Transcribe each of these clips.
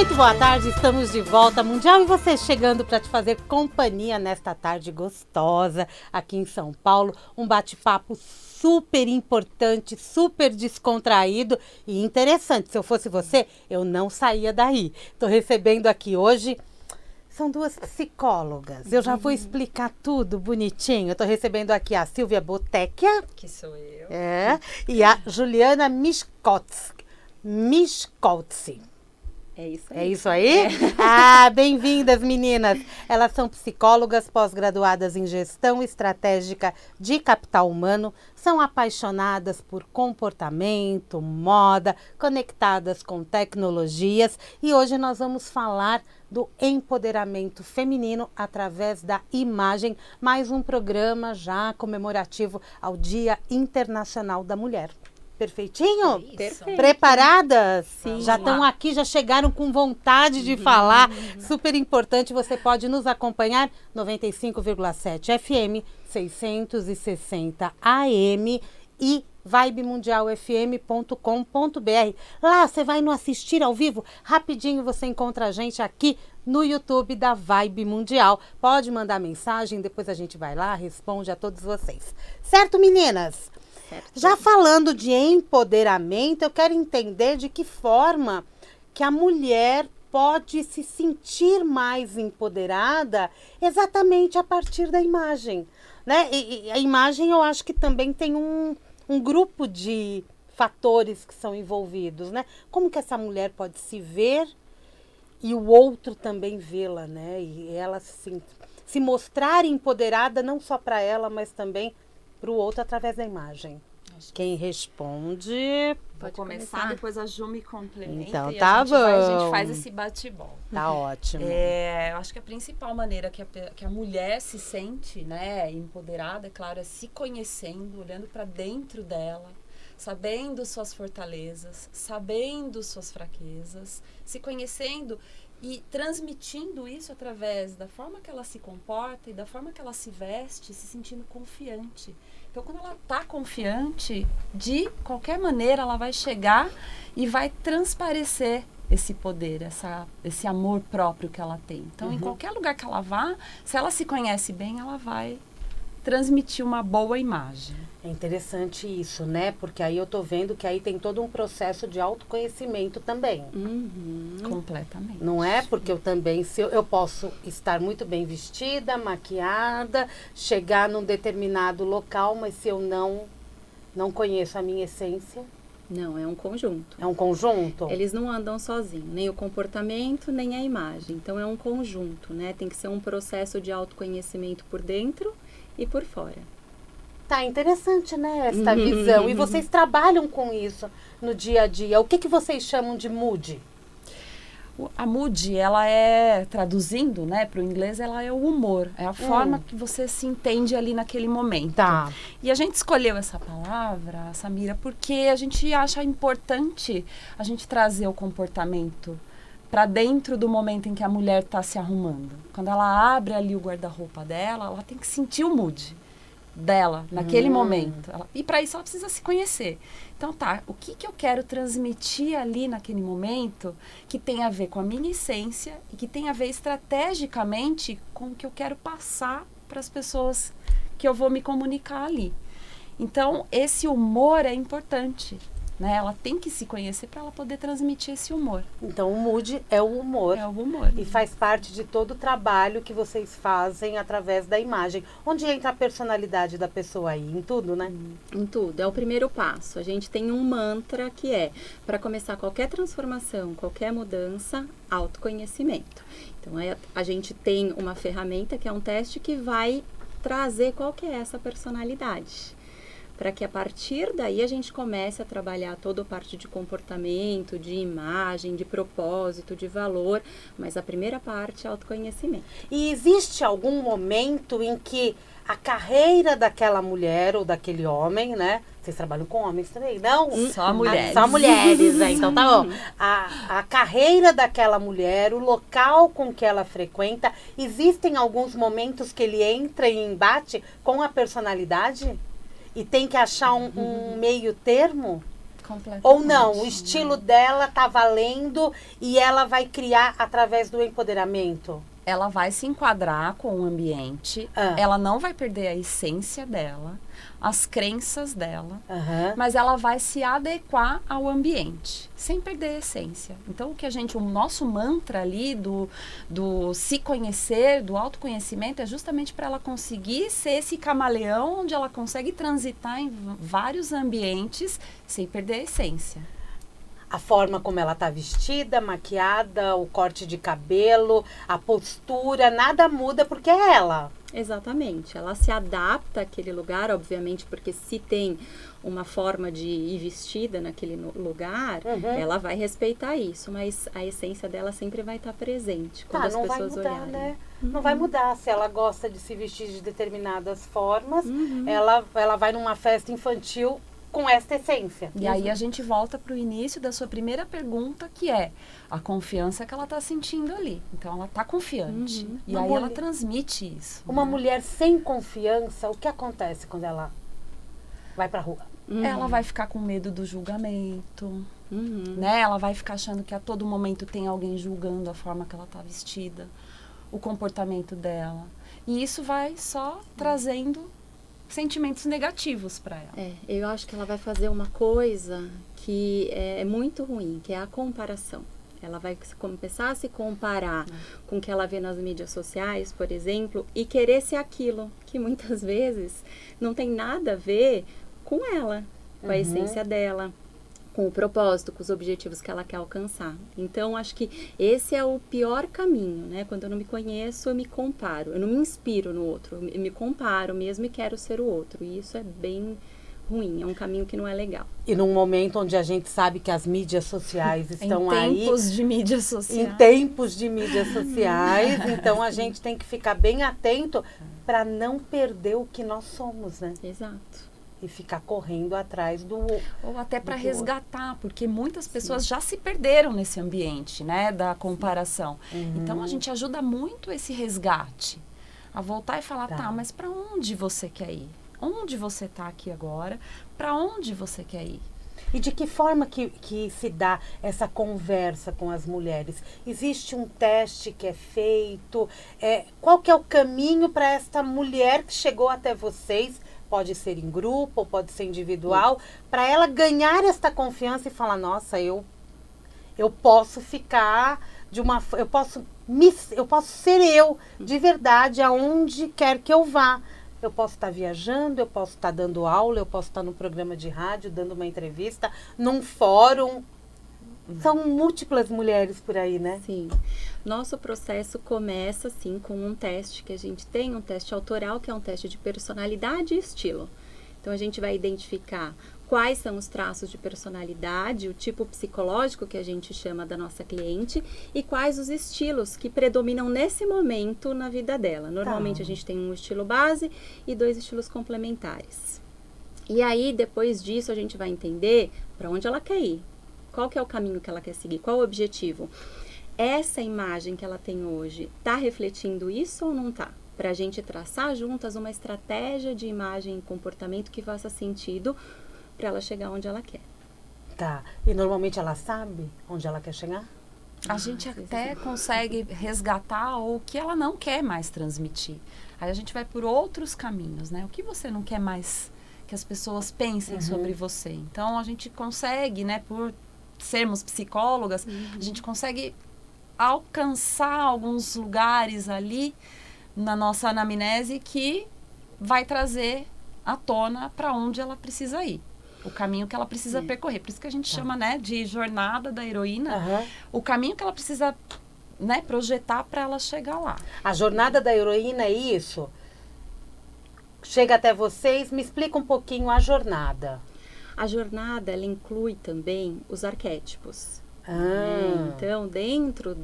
Muito boa tarde, estamos de volta, Mundial, e você chegando para te fazer companhia nesta tarde gostosa aqui em São Paulo. Um bate-papo super importante, super descontraído e interessante. Se eu fosse você, eu não saía daí. Estou recebendo aqui hoje, são duas psicólogas. Eu já vou explicar tudo bonitinho. Eu estou recebendo aqui a Silvia Bottecchia, que sou eu, e a Juliana Miskowski. É isso aí. É isso aí? Ah, bem-vindas, meninas. Elas são psicólogas pós-graduadas em gestão estratégica de capital humano, são apaixonadas por comportamento, moda, conectadas com tecnologias e hoje nós vamos falar do empoderamento feminino através da imagem, mais um programa já comemorativo ao Dia Internacional da Mulher. Perfeitinho? Perfeito. Preparadas? Sim. Já estão aqui, já chegaram com vontade de falar. Super importante, você pode nos acompanhar 95,7 FM, 660 AM e vibemundialfm.com.br. Lá você vai nos assistir ao vivo, rapidinho você encontra a gente aqui no YouTube da Vibe Mundial. Pode mandar mensagem, depois a gente vai lá, responde a todos vocês. Certo, meninas? Já falando de empoderamento, eu quero entender de que forma que a mulher pode se sentir mais empoderada exatamente a partir da imagem, né? E a imagem eu acho que também tem um grupo de fatores que são envolvidos, né? Como que essa mulher pode se ver e o outro também vê-la, né? E ela se mostrar empoderada não só para ela, mas também para o outro através da imagem. Quem responde... Pode começar, depois a Ju me complementa. Então, e tá a bom. gente faz esse bate-bola. Tá ótimo. Eu acho que a principal maneira que a mulher se sente, né, empoderada, é claro, é se conhecendo, olhando para dentro dela, sabendo suas fortalezas, sabendo suas fraquezas, se conhecendo e transmitindo isso através da forma que ela se comporta e da forma que ela se veste, se sentindo confiante. Então, quando ela está confiante, de qualquer maneira ela vai chegar e vai transparecer esse poder, esse amor próprio que ela tem. Então, em qualquer lugar que ela vá, se ela se conhece bem, ela vai transmitir uma boa imagem. É interessante isso, né? Porque aí eu tô vendo que aí tem todo um processo de autoconhecimento também. Completamente. Não é? Porque eu também, se eu posso estar muito bem vestida, maquiada, chegar num determinado local, mas se eu não conheço a minha essência... Não, é um conjunto. É um conjunto? Eles não andam sozinhos, nem o comportamento, nem a imagem. Então, é um conjunto, né? Tem que ser um processo de autoconhecimento por dentro e por fora. Tá interessante, né, esta visão. E vocês trabalham com isso no dia a dia. O que vocês chamam de mood? A mood, ela é, traduzindo, né, para o inglês, ela é o humor. É a forma que você se entende ali naquele momento. Tá. E a gente escolheu essa palavra, Samira, porque a gente acha importante a gente trazer o comportamento para dentro do momento em que a mulher está se arrumando. Quando ela abre ali o guarda-roupa dela, ela tem que sentir o mood dela naquele momento. E para isso ela precisa se conhecer. Então tá, o que eu quero transmitir ali naquele momento que tem a ver com a minha essência e que tem a ver estrategicamente com o que eu quero passar para as pessoas que eu vou me comunicar ali. Então esse humor é importante, né? Ela tem que se conhecer para ela poder transmitir esse humor. Então o mood é o humor. É o humor. E faz parte de todo o trabalho que vocês fazem através da imagem. Onde entra a personalidade da pessoa aí? Em tudo, né? Em tudo. É o primeiro passo. A gente tem um mantra que é, para começar qualquer transformação, qualquer mudança, autoconhecimento. Então, a gente tem uma ferramenta que é um teste que vai trazer qual que é essa personalidade. Para que a partir daí a gente comece a trabalhar toda a parte de comportamento, de imagem, de propósito, de valor, mas a primeira parte é autoconhecimento. E existe algum momento em que a carreira daquela mulher ou daquele homem, né? Vocês trabalham com homens também, não? Só mulheres. Só mulheres, né? Então tá bom. A carreira daquela mulher, o local com que ela frequenta, existem alguns momentos que ele entra em embate com a personalidade? E tem que achar um meio termo? Completamente. Ou não, o estilo dela tá valendo e ela vai criar através do empoderamento? Ela vai se enquadrar com o ambiente, ela não vai perder a essência dela, as crenças dela, mas ela vai se adequar ao ambiente, sem perder a essência. Então, o nosso mantra ali do se conhecer, do autoconhecimento, é justamente para ela conseguir ser esse camaleão onde ela consegue transitar em vários ambientes sem perder a essência. A forma como ela tá vestida, maquiada, o corte de cabelo, a postura, nada muda porque é ela. Exatamente. Ela se adapta àquele lugar, obviamente, porque se tem uma forma de ir vestida naquele lugar, ela vai respeitar isso, mas a essência dela sempre vai estar presente quando as pessoas mudar, olharem. né? Não vai mudar. Se ela gosta de se vestir de determinadas formas, ela vai numa festa infantil com essa essência. E aí a gente volta para o início da sua primeira pergunta, que é a confiança que ela está sentindo ali. Então, ela está confiante. E aí ela transmite isso. Uma mulher sem confiança, o que acontece quando ela vai pra rua? Ela vai ficar com medo do julgamento, né? Ela vai ficar achando que a todo momento tem alguém julgando a forma que ela está vestida, o comportamento dela. E isso vai só trazendo sentimentos negativos para ela. Eu acho que ela vai fazer uma coisa que é muito ruim, que é a comparação. Ela vai começar a se comparar com o que ela vê nas mídias sociais, por exemplo, e querer ser aquilo, que muitas vezes não tem nada a ver com ela, com a essência dela, com o propósito, com os objetivos que ela quer alcançar. Então, acho que esse é o pior caminho, né? Quando eu não me conheço, eu me comparo. Eu não me inspiro no outro, eu me comparo mesmo e quero ser o outro. E isso é bem ruim, é um caminho que não é legal. E num momento onde a gente sabe que as mídias sociais estão aí... Em tempos de mídias sociais. Em tempos de mídias sociais, então a gente tem que ficar bem atento para não perder o que nós somos, né? Exato. E ficar correndo atrás do... Ou até para resgatar, porque muitas pessoas já se perderam nesse ambiente, né, da comparação. Então, a gente ajuda muito esse resgate. A voltar e falar, tá, mas para onde você quer ir? Onde você está aqui agora? Para onde você quer ir? E de que forma que se dá essa conversa com as mulheres? Existe um teste que é feito? Qual que é o caminho para esta mulher que chegou até vocês? Pode ser em grupo, ou pode ser individual, para ela ganhar esta confiança e falar, nossa, eu posso ficar eu posso ser eu de verdade aonde quer que eu vá. Eu posso estar viajando, eu posso estar dando aula, eu posso estar num programa de rádio, dando uma entrevista, num fórum. São múltiplas mulheres por aí, né? Sim. Nosso processo começa, assim, com um teste que a gente tem, um teste autoral, que é um teste de personalidade e estilo. Então, a gente vai identificar quais são os traços de personalidade, o tipo psicológico que a gente chama da nossa cliente e quais os estilos que predominam nesse momento na vida dela. Normalmente, a gente tem um estilo base e 2 estilos complementares. E aí, depois disso, a gente vai entender para onde ela quer ir. Qual que é o caminho que ela quer seguir? Qual o objetivo? Essa imagem que ela tem hoje, está refletindo isso ou não está? Para a gente traçar juntas uma estratégia de imagem e comportamento que faça sentido para ela chegar onde ela quer. Tá. E normalmente ela sabe onde ela quer chegar? A gente até consegue resgatar o que ela não quer mais transmitir. Aí a gente vai por outros caminhos, né? O que você não quer mais que as pessoas pensem sobre você? Então, a gente consegue, né, por sermos psicólogas, a gente consegue alcançar alguns lugares ali na nossa anamnese que vai trazer à tona para onde ela precisa ir. O caminho que ela precisa percorrer. Por isso que a gente chama, né, de jornada da heroína. O caminho que ela precisa, né, projetar para ela chegar lá. A jornada da heroína é isso? Chega até vocês, me explica um pouquinho a jornada. A jornada, ela inclui também os arquétipos. Então, dentro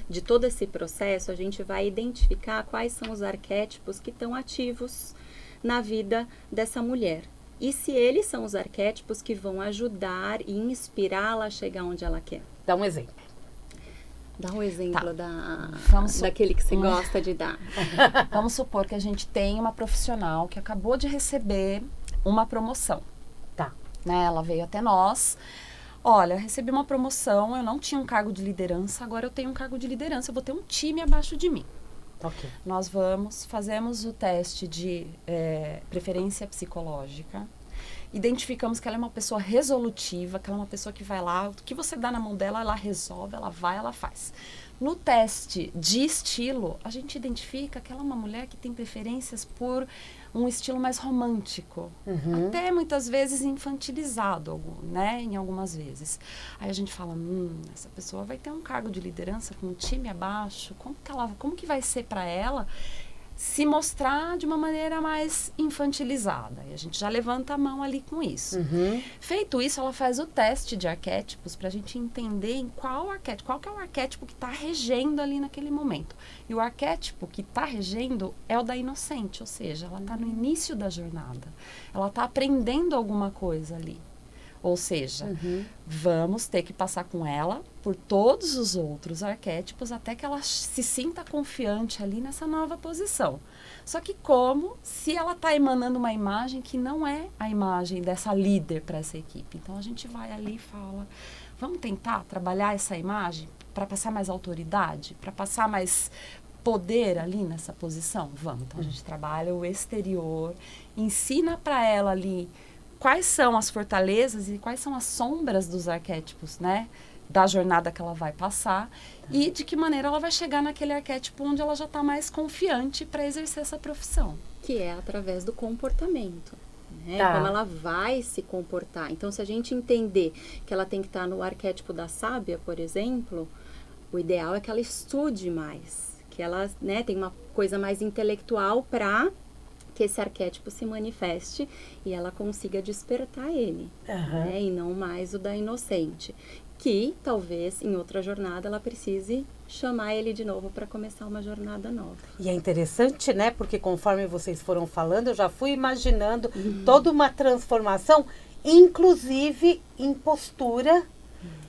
de todo esse processo, a gente vai identificar quais são os arquétipos que estão ativos na vida dessa mulher. E se eles são os arquétipos que vão ajudar e inspirá-la a chegar onde ela quer. Dá um exemplo. Dá um exemplo daquele que você gosta de dar. Vamos supor que a gente tem uma profissional que acabou de receber uma promoção. Tá. né? Ela veio até nós. Olha, recebi uma promoção, eu não tinha um cargo de liderança, agora eu tenho um cargo de liderança, eu vou ter um time abaixo de mim. Ok. Nós fazemos o teste de preferência psicológica, identificamos que ela é uma pessoa resolutiva, que ela é uma pessoa que vai lá, o que você dá na mão dela, ela resolve, ela vai, ela faz. No teste de estilo, a gente identifica que ela é uma mulher que tem preferências por um estilo mais romântico, até muitas vezes infantilizado, né, em algumas vezes. Aí a gente fala, essa pessoa vai ter um cargo de liderança com um time abaixo, como que vai ser para ela se mostrar de uma maneira mais infantilizada? E a gente já levanta a mão ali com isso. Feito isso, ela faz o teste de arquétipos para a gente entender em qual que é o arquétipo que está regendo ali naquele momento. E o arquétipo que está regendo é o da inocente, ou seja, ela está no início da jornada. Ela está aprendendo alguma coisa ali. Ou seja, vamos ter que passar com ela por todos os outros arquétipos até que ela se sinta confiante ali nessa nova posição. Só que se ela está emanando uma imagem que não é a imagem dessa líder para essa equipe. Então, a gente vai ali e fala, vamos tentar trabalhar essa imagem para passar mais autoridade, para passar mais poder ali nessa posição? Vamos. Então, a gente trabalha o exterior, ensina para ela ali quais são as fortalezas e quais são as sombras dos arquétipos, né? Da jornada que ela vai passar e de que maneira ela vai chegar naquele arquétipo onde ela já está mais confiante para exercer essa profissão. Que é através do comportamento, né? Como ela vai se comportar. Então, se a gente entender que ela tem que estar no arquétipo da sábia, por exemplo, o ideal é que ela estude mais, que ela, né, tenha uma coisa mais intelectual para que esse arquétipo se manifeste e ela consiga despertar ele, né, e não mais o da inocente. Que talvez em outra jornada ela precise chamar ele de novo para começar uma jornada nova. E é interessante, né? Porque conforme vocês foram falando, eu já fui imaginando toda uma transformação, inclusive em postura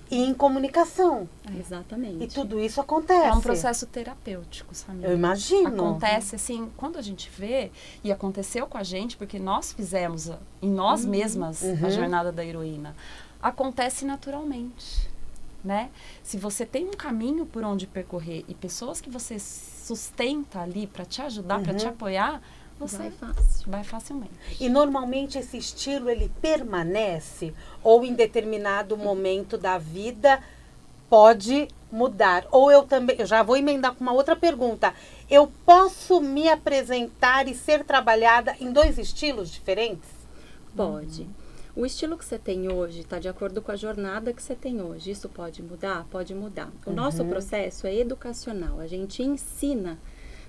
e em comunicação. Exatamente. E tudo isso acontece. É um processo terapêutico, Samira. Eu imagino. Acontece assim, quando a gente vê, e aconteceu com a gente, porque nós fizemos em nós mesmas a jornada da heroína, acontece naturalmente, né? Se você tem um caminho por onde percorrer e pessoas que você sustenta ali para te ajudar, para te apoiar, você vai facilmente. E normalmente esse estilo, ele permanece ou em determinado momento da vida pode mudar? Ou eu já vou emendar com uma outra pergunta. Eu posso me apresentar e ser trabalhada em 2 estilos diferentes? Pode. O estilo que você tem hoje está de acordo com a jornada que você tem hoje. Isso pode mudar? Pode mudar. O nosso processo é educacional. A gente ensina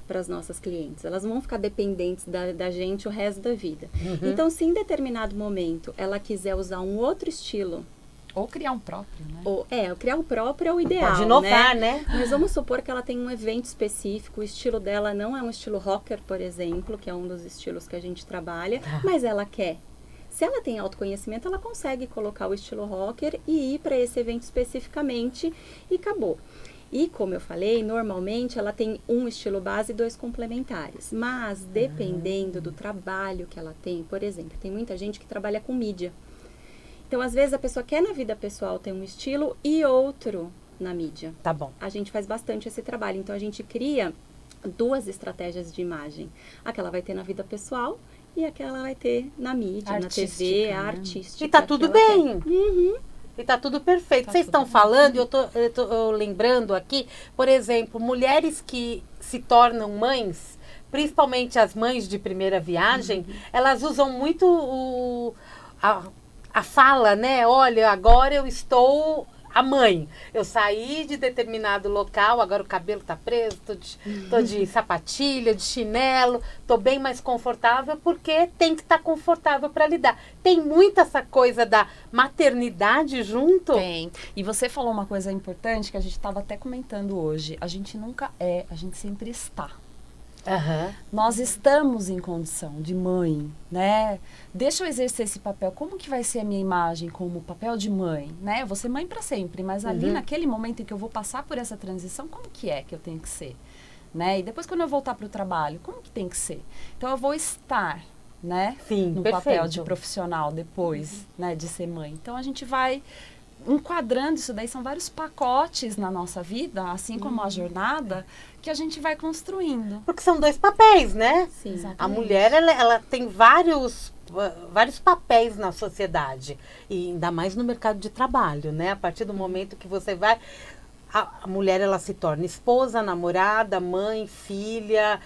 para as nossas clientes. Elas vão ficar dependentes da gente o resto da vida. Então, se em determinado momento ela quiser usar um outro estilo... Ou criar um próprio, né? Criar o próprio é o ideal, pode inovar, né? Mas vamos supor que ela tem um evento específico, o estilo dela não é um estilo rocker, por exemplo, que é um dos estilos que a gente trabalha, mas ela quer. Se ela tem autoconhecimento, ela consegue colocar o estilo rocker e ir para esse evento especificamente e acabou. E, como eu falei, normalmente ela tem um estilo base e 2 complementares. Mas, dependendo do trabalho que ela tem, por exemplo, tem muita gente que trabalha com mídia. Então, às vezes, a pessoa quer na vida pessoal ter um estilo e outro na mídia. Tá bom. A gente faz bastante esse trabalho. Então, a gente cria 2 estratégias de imagem. A que ela vai ter na vida pessoal e a que ela vai ter na mídia, Artística, na TV, né? a artística. E tá tudo bem. E tá tudo perfeito. Tá Vocês tudo estão falando, eu tô lembrando aqui, por exemplo, mulheres que se tornam mães, principalmente as mães de primeira viagem, elas usam muito a fala, né? Olha, agora eu estou a mãe. Eu saí de determinado local, agora o cabelo tá preso, tô de sapatilha, de chinelo, tô bem mais confortável, porque tem que estar confortável para lidar. Tem muito essa coisa da maternidade junto? Tem. E você falou uma coisa importante que a gente estava até comentando hoje. A gente nunca é, a gente sempre está. Nós estamos em condição de mãe, né? Deixa eu exercer esse papel. Como que vai ser a minha imagem como papel de mãe, né? Eu vou ser mãe para sempre, mas ali naquele momento em que eu vou passar por essa transição, como que é que eu tenho que ser, né? E depois quando eu voltar para o trabalho, como que tem que ser? Então eu vou estar né? Sim, No perfeito. papel de profissional depois, né? De ser mãe. Então, a gente vai enquadrando isso daí. São vários pacotes na nossa vida, assim como a jornada, que a gente vai construindo. Porque são 2 papéis, né? Sim. Exato. A mulher, ela tem vários papéis na sociedade. E ainda mais no mercado de trabalho, né? A partir do momento que você vai... A mulher, ela se torna esposa, namorada, mãe, filha,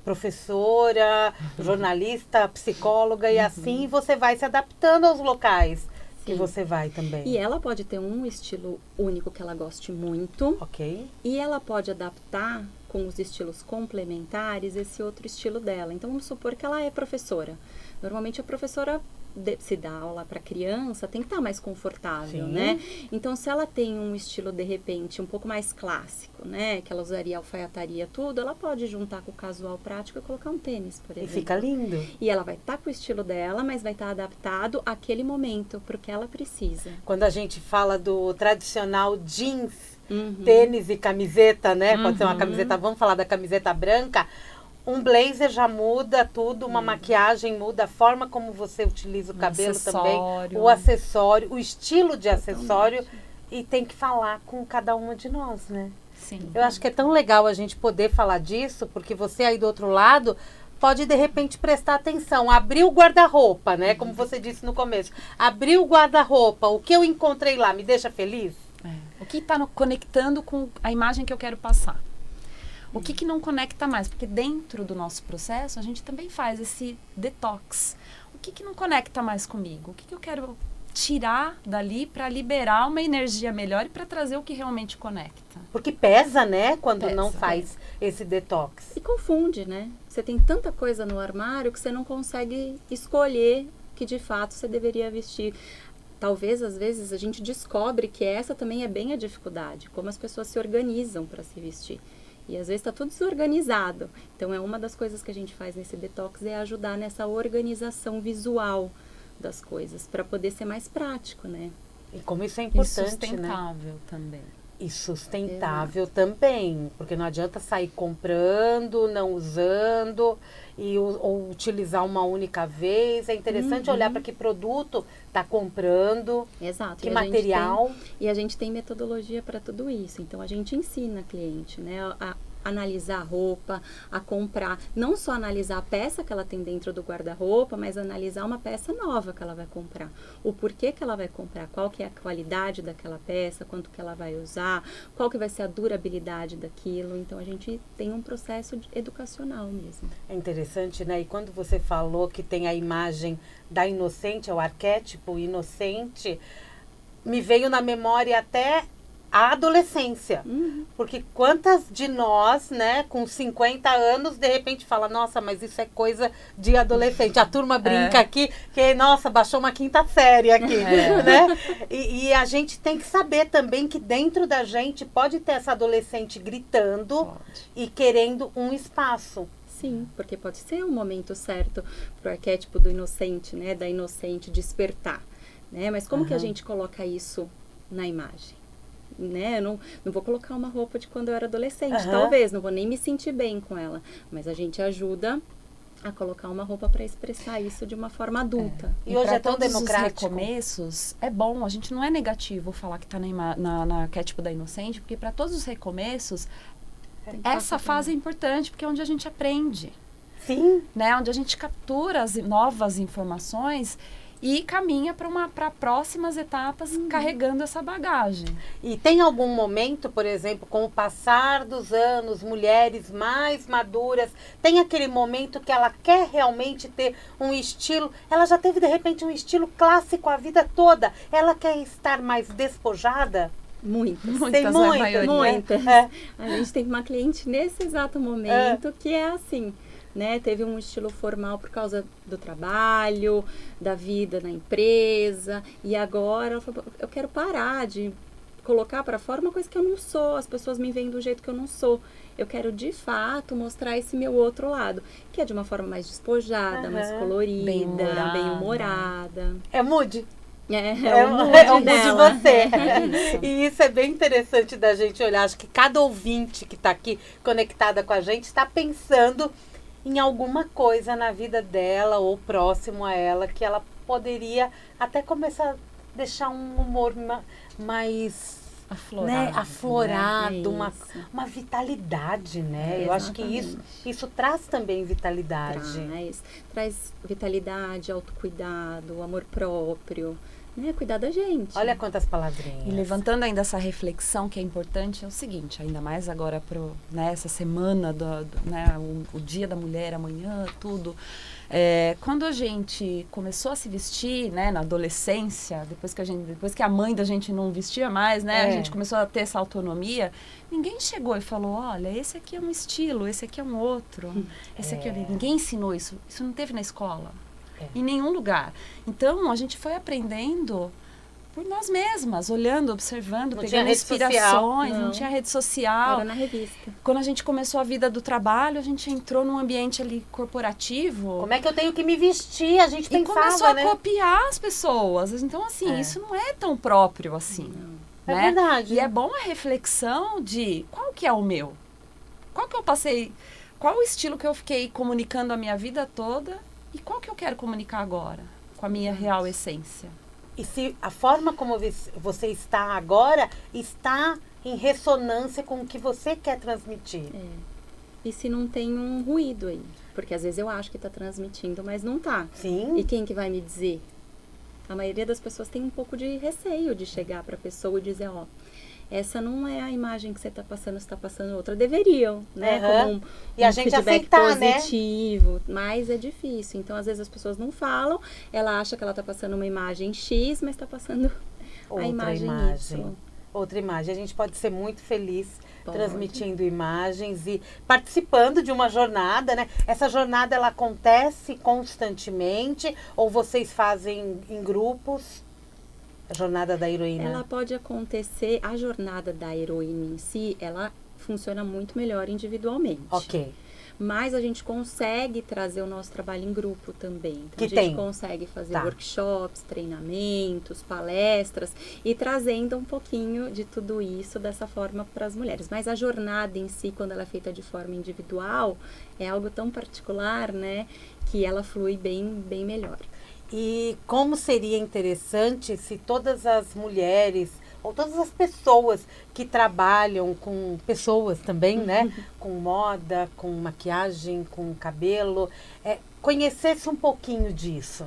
professora, jornalista, psicóloga. E assim você vai se adaptando aos locais que Sim. você vai também. E ela pode ter um estilo único que ela goste muito. Ok? E ela pode adaptar com os estilos complementares esse outro estilo dela. Então, vamos supor que ela é professora. Normalmente, a professora se dá aula para criança, tem que estar mais confortável, Sim. né? Então, se ela tem um estilo, de repente, um pouco mais clássico, né? Que ela usaria alfaiataria, tudo, ela pode juntar com o casual prático e colocar um tênis, por E exemplo. fica lindo. E ela vai estar com o estilo dela, mas vai estar adaptado àquele momento, porque ela precisa. Quando a gente fala do tradicional jeans, Uhum. tênis e camiseta, né? Pode ser uma camiseta, vamos falar da camiseta branca. Um blazer já muda tudo, uma maquiagem muda, a forma como você utiliza o cabelo acessório. também, o acessório, o estilo de acessório, e tem que falar com cada uma de nós, né? Sim. Eu acho que é tão legal a gente poder falar disso, porque você aí do outro lado pode de repente prestar atenção, abrir o guarda-roupa, né? Como você disse no começo, abrir o guarda-roupa, o que eu encontrei lá me deixa feliz? O que está conectando com a imagem que eu quero passar? O que não conecta mais? Porque dentro do nosso processo, a gente também faz esse detox. O que não conecta mais comigo? O que eu quero tirar dali para liberar uma energia melhor e para trazer o que realmente conecta? Porque pesa, né? Quando Pesa, não faz esse detox. E confunde, né? Você tem tanta coisa no armário que você não consegue escolher que de fato você deveria vestir. Talvez, às vezes, a gente descobre que essa também é bem a dificuldade, como as pessoas se organizam para se vestir. E às vezes está tudo desorganizado. Então, é uma das coisas que a gente faz nesse detox é ajudar nessa organização visual das coisas, para poder ser mais prático, né? E como isso é E importante, né? sustentável também. E sustentável também, porque não adianta sair comprando, não usando ou utilizar uma única vez. É interessante olhar para que produto está comprando, Exato. que E a gente material. E a gente tem metodologia para tudo isso. Então, a gente ensina a cliente, né, a analisar a roupa, a comprar. Não só analisar a peça que ela tem dentro do guarda-roupa, mas analisar uma peça nova que ela vai comprar. O porquê que ela vai comprar, qual que é a qualidade daquela peça, quanto que ela vai usar, qual que vai ser a durabilidade daquilo. Então, a gente tem um processo educacional mesmo. É interessante, né? E quando você falou que tem a imagem da inocente, é o arquétipo inocente, me veio na memória até a adolescência. Porque quantas de nós, né, com 50 anos, de repente fala, nossa, mas isso é coisa de adolescente. A turma brinca aqui que, nossa, baixou uma 5ª série aqui, né? E a gente tem que saber também que dentro da gente pode ter essa adolescente gritando e querendo um espaço. Sim, porque pode ser um momento certo para o arquétipo do inocente, né, da inocente despertar, né? Mas como que a gente coloca isso na imagem? Né? Eu não vou colocar uma roupa de quando eu era adolescente, talvez, não vou nem me sentir bem com ela, mas a gente ajuda a colocar uma roupa para expressar isso de uma forma adulta. E hoje é tão todos democrático. os recomeços, é bom, a gente não é negativo falar que está na arquétipo da inocente, porque para todos os recomeços, essa fase é importante, porque é onde a gente aprende. Sim. Né? Onde a gente captura as novas informações e caminha para próximas etapas carregando essa bagagem. E tem algum momento, por exemplo, com o passar dos anos, mulheres mais maduras, tem aquele momento que ela quer realmente ter um estilo, ela já teve de repente um estilo clássico a vida toda, ela quer estar mais despojada? Muitas. Tem muitas. Muitas. É. A gente tem uma cliente nesse exato momento que é assim, né? Teve um estilo formal por causa do trabalho, da vida na empresa, e agora ela falou, eu quero parar de colocar para fora uma coisa que eu não sou, as pessoas me veem do jeito que eu não sou. Eu quero, de fato, mostrar esse meu outro lado, que é de uma forma mais despojada, mais colorida, bem-humorada. É mood? É o mood de dela. você. Isso. E isso é bem interessante da gente olhar. Acho que cada ouvinte que está aqui conectada com a gente está pensando em alguma coisa na vida dela ou próximo a ela que ela poderia até começar a deixar um humor mais aflorado, uma vitalidade, né? Eu acho que isso traz também vitalidade. Traz vitalidade, autocuidado, amor próprio, né? Cuidar da gente. Olha quantas palavrinhas. E levantando ainda essa reflexão que é importante, é o seguinte, ainda mais agora essa semana, né, o Dia da Mulher, amanhã, tudo. Quando a gente começou a se vestir, né, na adolescência, depois que a mãe da gente não vestia mais, né, a gente começou a ter essa autonomia, ninguém chegou e falou, olha, esse aqui é um estilo, esse aqui é um outro, esse aqui ninguém ensinou isso não teve na escola, em nenhum lugar. Então, a gente foi aprendendo por nós mesmas, olhando, observando, pegando inspirações, não tinha rede social. Era na revista. Quando a gente começou a vida do trabalho, a gente entrou num ambiente ali corporativo. Como é que eu tenho que me vestir? A gente pensava, né? E começou a copiar as pessoas. Então, assim, isso não é tão próprio assim. Não. Né? É verdade. E é bom a reflexão de qual que é o meu? Qual que eu passei? Qual o estilo que eu fiquei comunicando a minha vida toda? E qual que eu quero comunicar agora? Com a minha real essência? E se a forma como você está agora está em ressonância com o que você quer transmitir. E se não tem um ruído aí? Porque às vezes eu acho que está transmitindo, mas não tá. Sim. E quem que vai me dizer? A maioria das pessoas tem um pouco de receio de chegar para a pessoa e dizer, ó, essa não é a imagem que você está passando, você está passando outra. Deveriam, né? Como e a gente feedback aceitar, positivo, né? Mas é difícil. Então, às vezes as pessoas não falam, ela acha que ela está passando uma imagem X, mas está passando a imagem Y. Outra imagem. A gente pode ser muito feliz transmitindo imagens e participando de uma jornada, né? Essa jornada, ela acontece constantemente ou vocês fazem em grupos? A jornada da heroína? Ela pode acontecer, a jornada da heroína em si, ela funciona muito melhor individualmente. Ok. Mas a gente consegue trazer o nosso trabalho em grupo também. Então, a gente consegue fazer workshops, treinamentos, palestras e trazendo um pouquinho de tudo isso dessa forma para as mulheres. Mas a jornada em si, quando ela é feita de forma individual, é algo tão particular, né, que ela flui bem melhor. E como seria interessante se todas as mulheres, ou todas as pessoas que trabalham com pessoas também, né? Com moda, com maquiagem, com cabelo, conhecesse um pouquinho disso.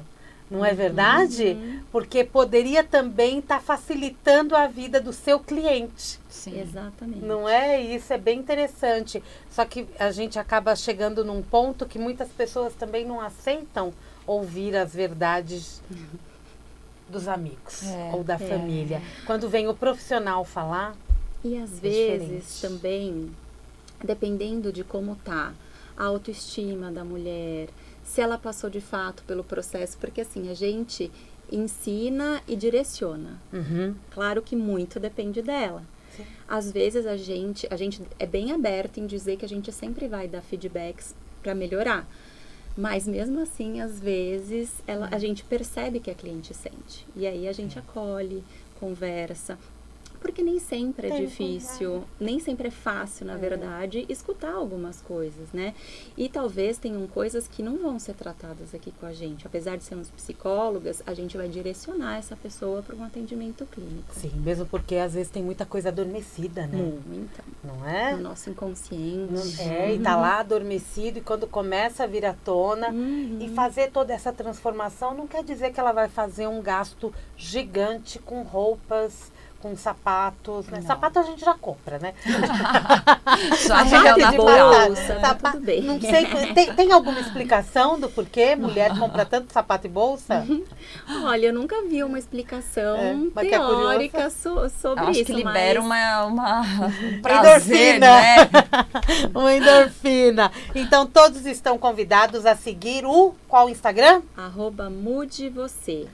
Não é verdade? Porque poderia também estar facilitando a vida do seu cliente. Sim. Exatamente. Não é? Isso é bem interessante. Só que a gente acaba chegando num ponto que muitas pessoas também não aceitam ouvir as verdades dos amigos ou da família. Quando vem o profissional falar, e às vezes também, dependendo de como tá a autoestima da mulher, se ela passou de fato pelo processo, porque assim, a gente ensina e direciona. Claro que muito depende dela. Sim. Às vezes a gente é bem aberto em dizer que a gente sempre vai dar feedbacks para melhorar. Mas mesmo assim, às vezes, a gente percebe que a cliente sente. E aí a gente acolhe, conversa. Porque nem sempre é difícil, nem sempre é fácil, na verdade, escutar algumas coisas, né? E talvez tenham coisas que não vão ser tratadas aqui com a gente. Apesar de sermos psicólogas, a gente vai direcionar essa pessoa para um atendimento clínico. Sim, mesmo porque às vezes tem muita coisa adormecida, né? Muita. Não é? No nosso inconsciente. E tá lá adormecido e quando começa a vir à tona e fazer toda essa transformação, não quer dizer que ela vai fazer um gasto gigante com roupas, com sapatos, né? Sapato a gente já compra, né? Já de bolsa, tá tudo bem. Não sei, tem alguma explicação do porquê mulher compra tanto sapato e bolsa? Olha, eu nunca vi uma explicação teórica sobre acho isso. Que libera um endorfina, prazer, né? Uma endorfina. Então, todos estão convidados a seguir qual Instagram? @mudevocê.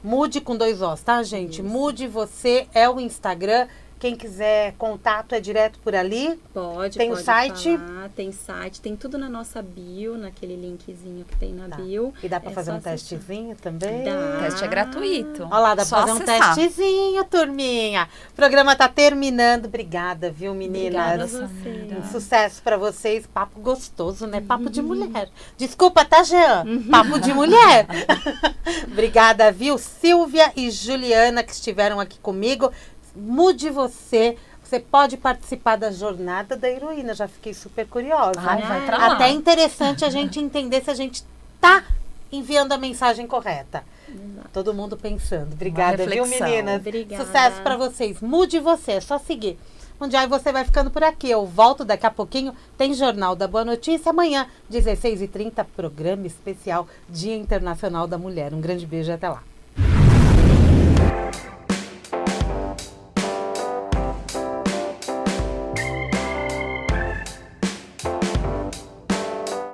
Mude com 2 Os, tá, gente? Isso. Mude Você é o Instagram que quem quiser contato é direto por ali? Pode o site? falar, tem site, tem tudo na nossa bio, naquele linkzinho que tem na bio. E dá para É fazer só um testezinho também? Dá. O teste é gratuito. Olha lá, dá Só pra fazer acessar. um testezinho, turminha. O programa tá terminando. Obrigada, viu, meninas? Obrigada a Samira. você. Um sucesso pra vocês. Papo gostoso, né? Papo de mulher. Desculpa, tá, Jean? Papo de mulher. Obrigada, viu? Silvia e Juliana, que estiveram aqui comigo. Mude você. Você pode participar da jornada da heroína. Já fiquei super curiosa. Ai, vai pra lá. Até é interessante a gente entender se a gente tá enviando a mensagem correta. Exato. Todo mundo pensando. Obrigada, viu, reflexão. meninas? Obrigada. Sucesso pra vocês. Mude você, é só seguir. Mundial, e você vai ficando por aqui. Eu volto daqui a pouquinho. Tem Jornal da Boa Notícia. Amanhã, 16h30, programa especial Dia Internacional da Mulher. Um grande beijo e até lá.